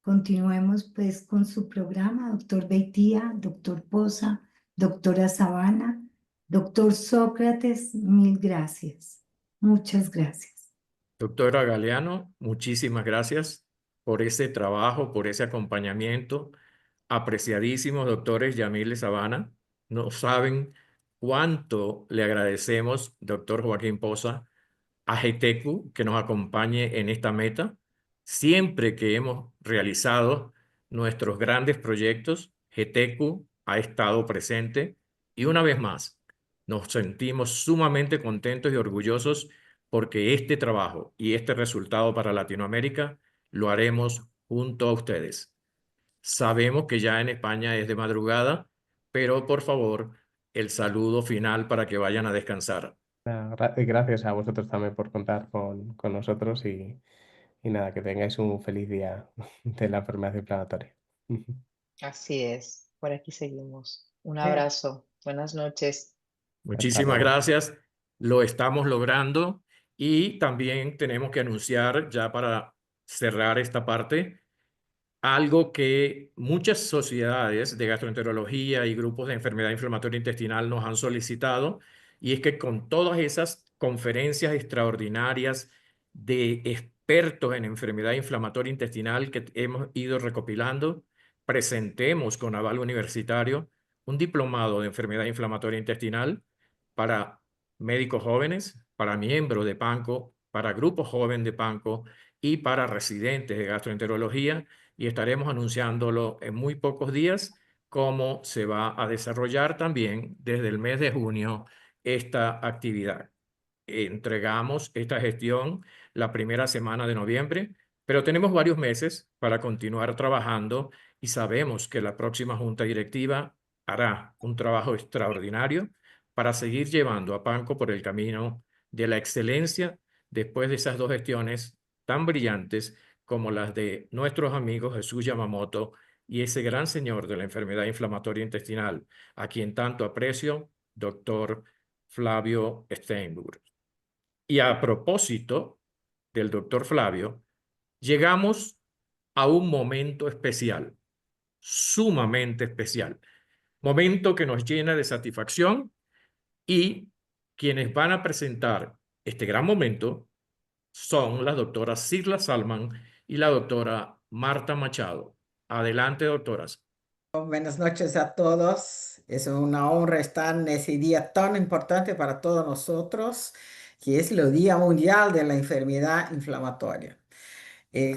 Speaker 7: continuemos pues con su programa, doctor Beitia, doctor Poza, doctora Sabana, doctor Sócrates, mil gracias. Muchas gracias.
Speaker 2: Doctora Galeano, muchísimas gracias por ese trabajo, por ese acompañamiento. Apreciadísimos doctores Yamil y Sabana, no saben cuánto le agradecemos, doctor Joaquín Poza, a GETECU que nos acompañe en esta meta. Siempre que hemos realizado nuestros grandes proyectos, GETECU ha estado presente y una vez más nos sentimos sumamente contentos y orgullosos porque este trabajo y este resultado para Latinoamérica lo haremos junto a ustedes. Sabemos que ya en España es de madrugada, pero por favor, el saludo final para que vayan a descansar.
Speaker 6: Gracias a vosotros también por contar con nosotros y nada, que tengáis un feliz día de la enfermedad inflamatoria.
Speaker 4: Así es, por aquí seguimos. Un
Speaker 3: É,
Speaker 4: abrazo, buenas noches.
Speaker 6: Hasta
Speaker 2: Muchísimas
Speaker 6: luego.
Speaker 2: gracias. Lo estamos logrando y también tenemos que anunciar ya para cerrar esta parte algo que muchas sociedades de gastroenterología y grupos de enfermedad inflamatoria intestinal nos han solicitado, y es que con todas esas conferencias extraordinarias de expertos en enfermedad inflamatoria intestinal que hemos ido recopilando, presentemos con aval universitario un diplomado de enfermedad inflamatoria intestinal para médicos jóvenes, para miembros de PANCO, para grupos jóvenes de PANCO y para residentes de gastroenterología, y estaremos anunciándolo en muy pocos días cómo se va a desarrollar también desde el mes de junio esta actividad. Entregamos esta gestión la primera semana de noviembre, pero tenemos varios meses para continuar trabajando y sabemos que la próxima junta directiva hará un trabajo extraordinario para seguir llevando a Panco por el camino de la excelencia después de esas dos gestiones tan brillantes como las de nuestros amigos Jesús Yamamoto y ese gran señor de la enfermedad inflamatoria intestinal, a quien tanto aprecio, doctor Flavio Steinburg. Y a propósito del doctor Flavio, llegamos a un momento especial, sumamente especial, momento que nos llena de satisfacción, y quienes van a presentar este gran momento son las doctoras Sirla Salman y la doctora Marta Machado. Adelante, doctoras.
Speaker 8: Buenas noches a todos. Es una honra estar en ese día tan importante para todos nosotros, que es el Día Mundial de la Enfermedad Inflamatoria.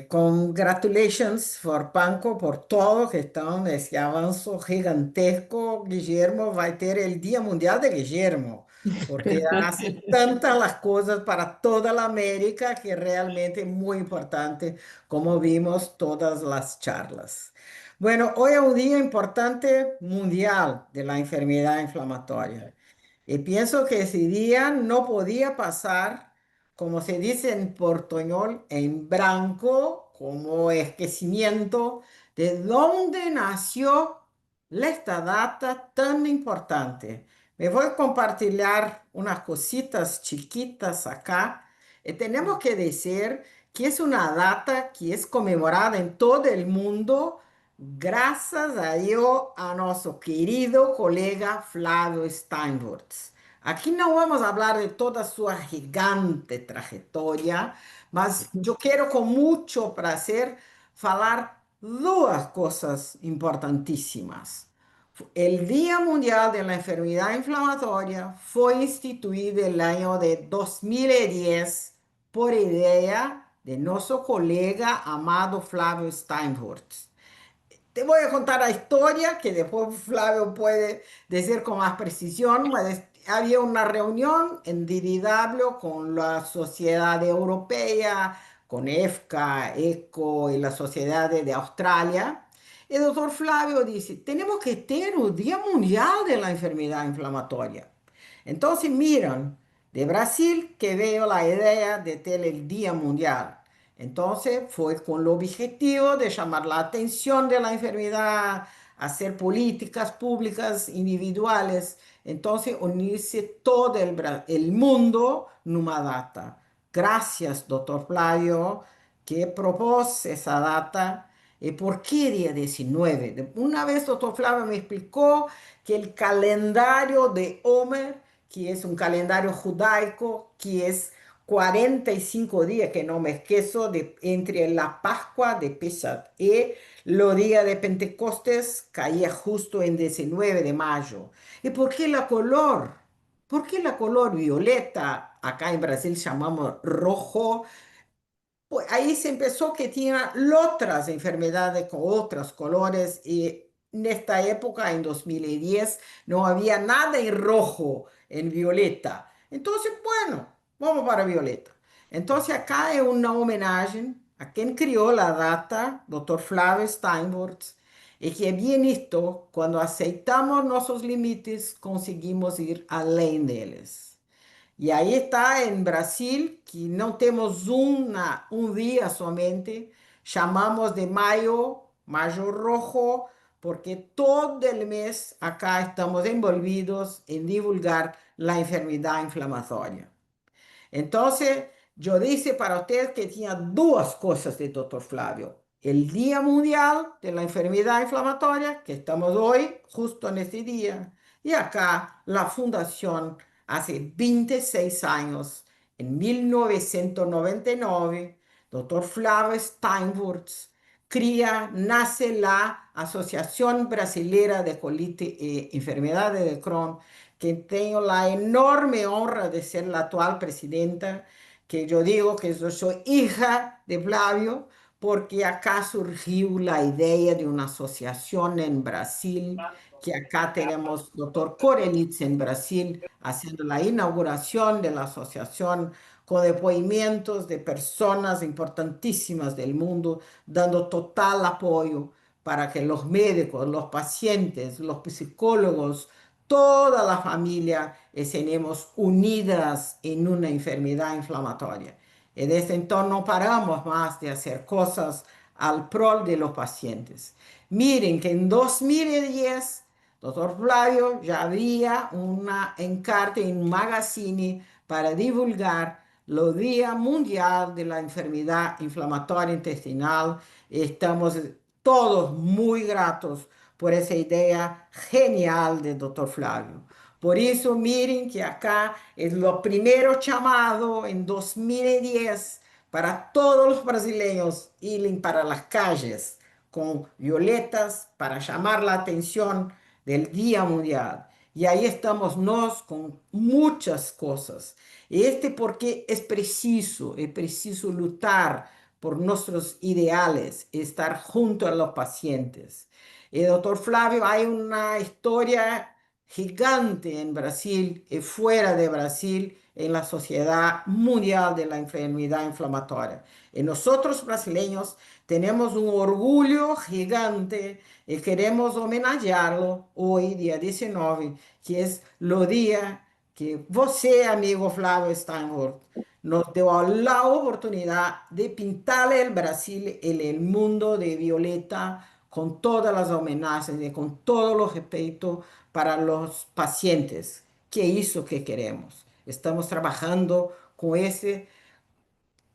Speaker 8: Congratulations for Panko por todo que están ese avance gigantesco. Guillermo va a tener el Día Mundial de Guillermo, porque hace tantas las cosas para toda la América que realmente es muy importante, como vimos todas las charlas. Bueno, hoy es un día importante mundial de la enfermedad inflamatoria. Y pienso que ese día no podía pasar, como se dice en portuñol, en branco, como esquecimiento de dónde nació esta data tan importante. Me voy a compartir unas cositas chiquitas acá. Y tenemos que decir que es una data que es conmemorada en todo el mundo gracias a Dios, a nuestro querido colega Flavio Steinburg. Aquí no vamos a hablar de toda su gigante trayectoria, mas yo quiero con mucho placer falar dos cosas importantísimas. El Día Mundial de la Enfermedad Inflamatoria fue instituido el año de 2010 por idea de nuestro colega amado Flavio Steinhorst. Te voy a contar la historia, que después Flavio puede decir con más precisión. Había una reunión en DDW con la Sociedad Europea, con EFCA, ECO y la Sociedad de Australia. El doctor Flavio dice, tenemos que tener un Día Mundial de la Enfermedad Inflamatoria. Entonces miran, de Brasil que veo la idea de tener el Día Mundial. Entonces fue con el objetivo de llamar la atención de la enfermedad, hacer políticas públicas individuales, entonces unirse todo el mundo en una data. Gracias, doctor Flavio, que propuso esa data. ¿Y por qué día 19? Una vez, doctor Flavio me explicó que el calendario de Homer, que es un calendario judaico, que es 45 días, que no me esquezo, entre la Pascua de Pesach y los días de Pentecostés, caía justo en 19 de mayo. ¿Y por qué la color? ¿Por qué la color violeta? Acá en Brasil llamamos rojo. Pues ahí se empezó que tenía otras enfermedades con otros colores y en esta época, en 2010, no había nada en rojo, en violeta. Entonces, bueno, vamos para violeta. Entonces acá es una homenaje a quien crió la data, doctor Flavio Steinborts, y que bien esto, cuando aceptamos nuestros límites, conseguimos ir além deles. Y ahí está en Brasil, que no tenemos un día solamente, llamamos de mayo, mayo rojo, porque todo el mes acá estamos envolvidos en divulgar la enfermedad inflamatoria. Entonces, yo dije para usted que tenía dos cosas de doctor Flavio. El Día Mundial de la Enfermedad Inflamatoria, que estamos hoy, justo en este día, y acá la fundación, hace 26 años, en 1999, doctor Flavio Steinwurz nace la Asociación Brasilera de Colitis y Enfermedades de Crohn, que tengo la enorme honra de ser la actual presidenta, que yo digo que yo soy hija de Flavio, porque acá surgió la idea de una asociación en Brasil, que acá tenemos doctor Korenitz en Brasil haciendo la inauguración de la asociación con depoimientos de personas importantísimas del mundo, dando total apoyo para que los médicos, los pacientes, los psicólogos, toda la familia estemos unidas en una enfermedad inflamatoria. Y desde entonces no paramos más de hacer cosas al pro de los pacientes. Miren que en 2010, doctor Flavio ya había una encarte en un magazine para divulgar los Día Mundial de la Enfermedad Inflamatoria Intestinal. Estamos todos muy gratos por esa idea genial del doctor Flavio. Por eso miren que acá es lo primero llamado en 2010 para todos los brasileños ir para las calles con violetas para llamar la atención del Día Mundial. Y ahí estamos nos con muchas cosas. Porque es preciso luchar por nuestros ideales, estar junto a los pacientes. Doctor Flavio, hay una historia gigante en Brasil y fuera de Brasil en la Sociedad Mundial de la Enfermedad Inflamatoria. Y nosotros brasileños tenemos un orgullo gigante y queremos homenajearlo hoy, día 19, que es lo día que você, amigo Flavio Steinhorst, nos dio la oportunidad de pintar el Brasil en el mundo de violeta con todas las homenajes y con todos los respetos para los pacientes, que es lo que queremos. Estamos trabajando con ese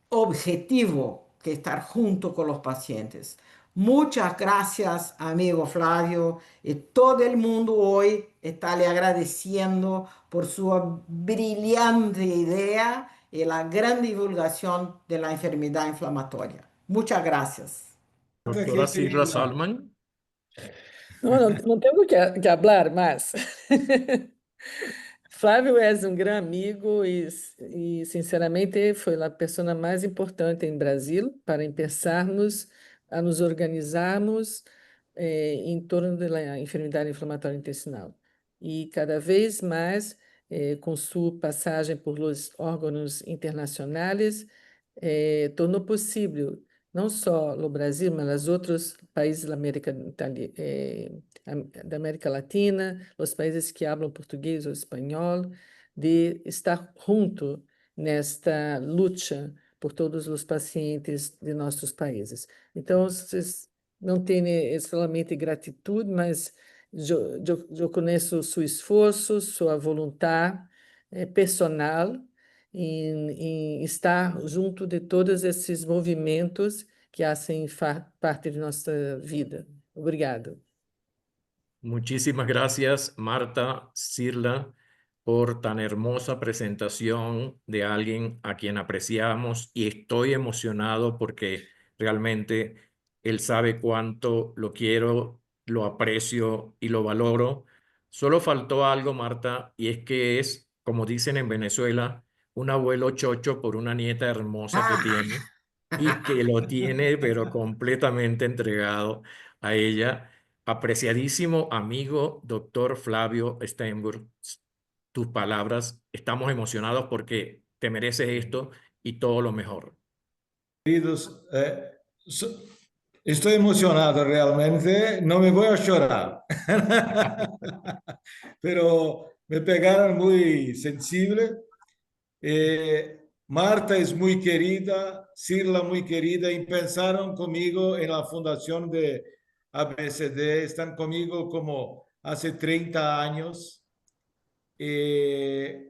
Speaker 8: objetivo que estar junto con los pacientes. Muchas gracias, amigo Flavio. Y todo el mundo hoy está le agradeciendo por su brillante idea y la gran divulgación de la enfermedad inflamatoria. Muchas gracias.
Speaker 2: Doctora Sirla Salman.
Speaker 3: Não temos que falar mais. Flávio é um grande amigo e, sinceramente, foi a pessoa mais importante em Brasil para começarmos a nos organizarmos em torno da enfermidade inflamatória intestinal. E cada vez mais, com sua passagem por los órgãos internacionais, tornou possível não só no Brasil, mas nos outros países da América Latina, os países que falam português ou espanhol, de estar junto nesta luta por todos os pacientes de nossos países. Então, vocês não têm solamente gratidão, mas eu conheço seu esforço, sua vontade personal em estar junto de todos esses movimentos que fazem parte de nossa vida. Obrigado.
Speaker 2: Muchísimas gracias, Marta, Sirla, por tan hermosa presentación de alguien a quien apreciamos, y estoy emocionado porque realmente él sabe cuánto lo quiero, lo aprecio y lo valoro. Solo faltó algo, Marta, y es que es, como dicen en Venezuela, un abuelo chocho por una nieta hermosa que tiene y que lo tiene, pero completamente entregado a ella. Apreciadísimo amigo, doctor Flavio Steinburg, tus palabras, estamos emocionados porque te mereces esto y todo lo mejor.
Speaker 9: Queridos, estoy emocionado realmente, no me voy a llorar, pero me pegaron muy sensible. Marta es muy querida, Sirla muy querida, y pensaron conmigo en la fundación de ABCD, están conmigo como hace 30 años. Y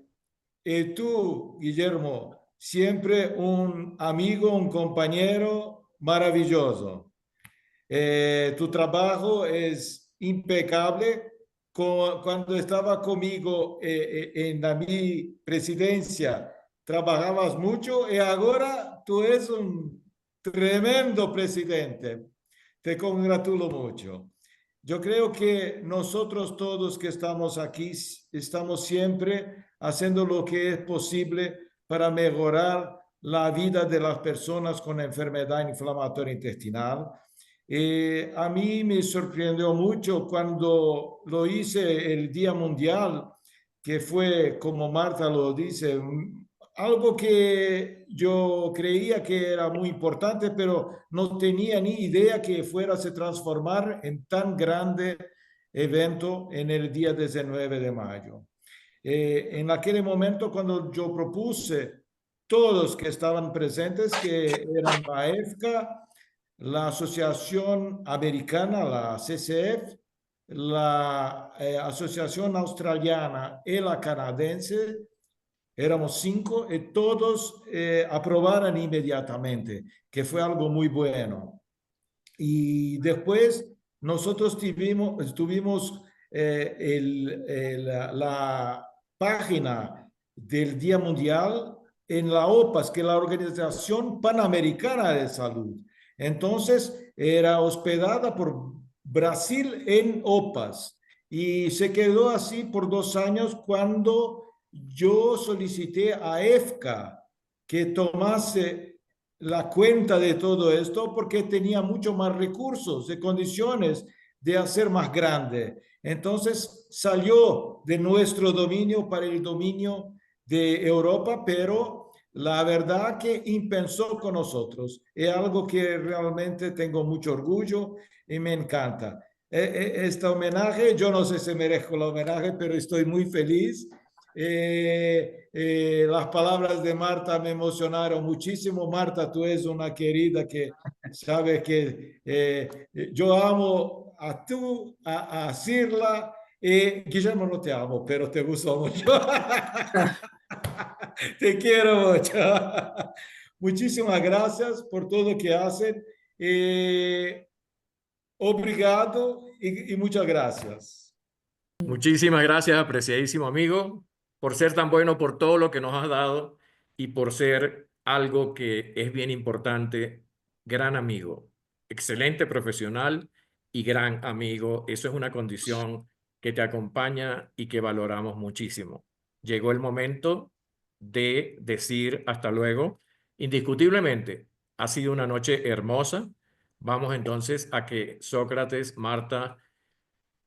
Speaker 9: tú, Guillermo, siempre un amigo, un compañero maravilloso. Tu trabajo es impecable. Cuando estaba conmigo en mi presidencia, trabajabas mucho y ahora tú eres un tremendo presidente. Te congratulo mucho. Yo creo que nosotros todos que estamos aquí estamos siempre haciendo lo que es posible para mejorar la vida de las personas con enfermedad inflamatoria intestinal. A mí me sorprendió mucho cuando lo hice el Día Mundial, que fue, como Marta lo dice, algo que yo creía que era muy importante, pero no tenía ni idea que fuera a se transformar en tan grande evento en el día 19 de mayo. En aquel momento, cuando yo propuse, todos que estaban presentes, que eran la EFCA, la Asociación Americana, la CCF, la Asociación Australiana y la Canadiense, éramos 5 y todos aprobaron inmediatamente, que fue algo muy bueno. Y después nosotros tuvimos la página del Día Mundial en la OPAS, que es la Organización Panamericana de Salud. Entonces era hospedada por Brasil en OPAS y se quedó así por 2 años cuando yo solicité a EFCA que tomase la cuenta de todo esto porque tenía mucho más recursos y condiciones de hacer más grande. Entonces salió de nuestro dominio para el dominio de Europa, pero la verdad que impensó con nosotros. Es algo que realmente tengo mucho orgullo y me encanta. Este homenaje, yo no sé si merezco el homenaje, pero estoy muy feliz. Las palabras de Marta me emocionaron muchísimo. Marta, tú eres una querida que sabe que yo amo a tú, a Sirla, y Guillermo no te amo, pero te gusto mucho. Te quiero mucho. Muchísimas gracias por todo lo que hacen. Obrigado y muchas gracias.
Speaker 2: Muchísimas gracias, apreciadísimo amigo, por ser tan bueno, por todo lo que nos has dado y por ser algo que es bien importante, gran amigo, excelente profesional y gran amigo. Eso es una condición que te acompaña y que valoramos muchísimo. Llegó el momento de decir hasta luego. Indiscutiblemente, ha sido una noche hermosa. Vamos entonces a que Sócrates, Marta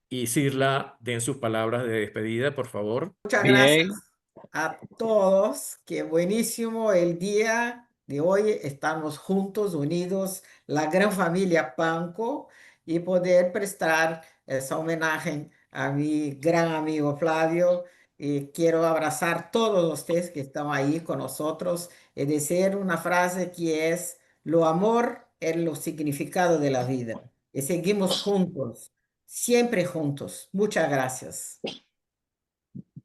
Speaker 2: y Sirla den sus palabras de despedida, por favor.
Speaker 8: Muchas
Speaker 5: Bien,
Speaker 8: gracias a todos. Qué buenísimo el día de hoy. Estamos juntos, unidos, la gran familia Panko, y poder prestar esa homenaje a mi gran amigo Flavio. Y quiero abrazar a todos ustedes que están ahí con nosotros y decir una frase que es: lo amor es lo significado de la vida. Y seguimos juntos, siempre juntos. Muchas gracias.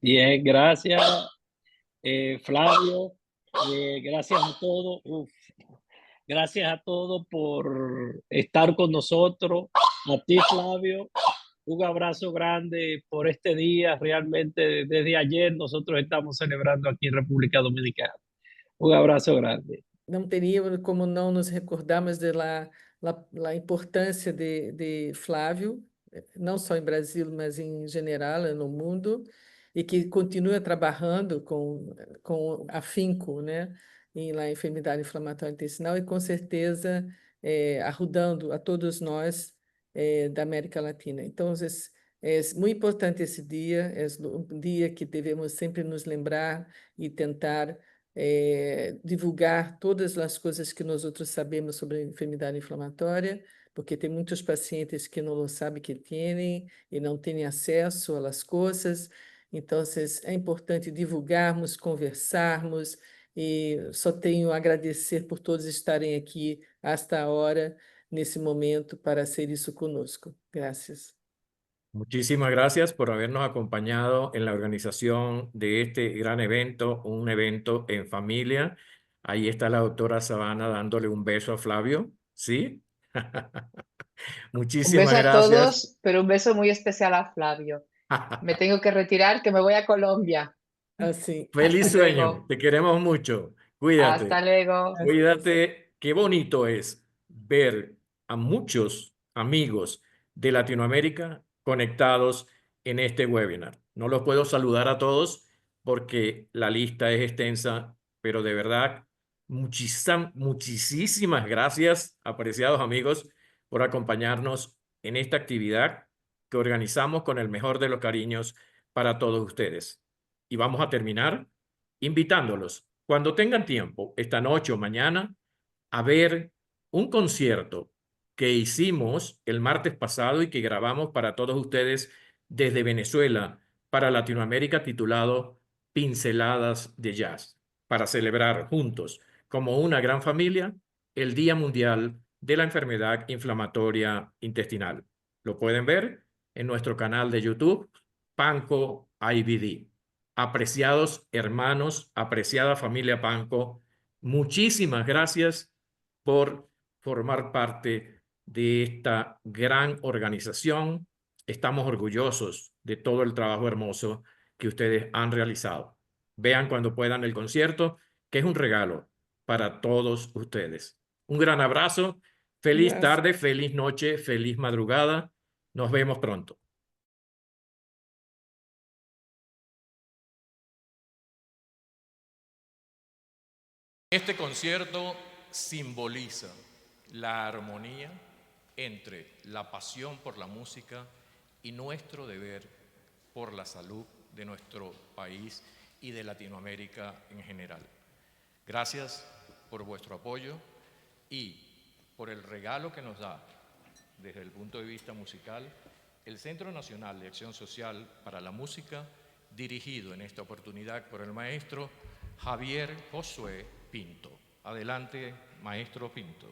Speaker 5: bien, gracias, Flavio. Gracias a todos. Gracias a todos por estar con nosotros. A ti, Flavio, un abrazo grande por este día. Realmente desde ayer nosotros estamos celebrando aquí en República Dominicana. Un abrazo grande.
Speaker 3: Não teria como não nos recordarmos da importância de Flávio, não só em Brasil, mas em geral no mundo, e que continua trabalhando com afinco, né, na enfermidade inflamatória intestinal e com certeza ajudando a todos nós da América Latina. Então, é muito importante esse dia, é um dia que devemos sempre nos lembrar e tentar divulgar todas as coisas que nós outros sabemos sobre a enfermidade inflamatória, porque tem muitos pacientes que não sabem que têm e não têm acesso às coisas. Então, é importante divulgarmos, conversarmos, e só tenho a agradecer por todos estarem aqui hasta a hora, nesse momento, para hacer isso conosco. Gracias.
Speaker 2: Muchísimas gracias por habernos acompañado en la organización de este gran evento, un evento en familia. Ahí está la doctora Sabana dándole un beso a Flavio, ¿sí?
Speaker 4: Un
Speaker 2: Muchísimas
Speaker 4: beso a
Speaker 2: gracias.
Speaker 4: todos, pero un beso muy especial a Flavio. Me tengo que retirar, que me voy a Colombia.
Speaker 3: Assim,
Speaker 2: Feliz
Speaker 4: Hasta
Speaker 2: sueño,
Speaker 4: luego.
Speaker 2: te queremos mucho. Cuídate.
Speaker 4: Hasta luego.
Speaker 2: Cuídate, qué bonito es ver a muchos amigos de Latinoamérica conectados en este webinar. No los puedo saludar a todos porque la lista es extensa, pero de verdad, muchísimas gracias, apreciados amigos, por acompañarnos en esta actividad que organizamos con el mejor de los cariños para todos ustedes. Y vamos a terminar invitándolos, cuando tengan tiempo, esta noche o mañana, a ver un concierto que hicimos el martes pasado y que grabamos para todos ustedes desde Venezuela para Latinoamérica, titulado Pinceladas de Jazz, para celebrar juntos, como una gran familia, el Día Mundial de la Enfermedad Inflamatoria Intestinal. Lo pueden ver en nuestro canal de YouTube, Panko IBD. Apreciados hermanos, apreciada familia Panko, muchísimas gracias por formar parte de esta gran organización. Estamos orgullosos de todo el trabajo hermoso que ustedes han realizado. Vean cuando puedan el concierto, que es un regalo para todos ustedes. Un gran abrazo, feliz
Speaker 3: Gracias.
Speaker 2: tarde, feliz noche, feliz madrugada. Nos vemos pronto. Este concierto simboliza la armonía entre la pasión por la música y nuestro deber por la salud de nuestro país y de Latinoamérica en general. Gracias por vuestro apoyo y por el regalo que nos da, desde el punto de vista musical, el Centro Nacional de Acción Social para la Música, dirigido en esta oportunidad por el maestro Javier Josué Pinto. Adelante, maestro Pinto.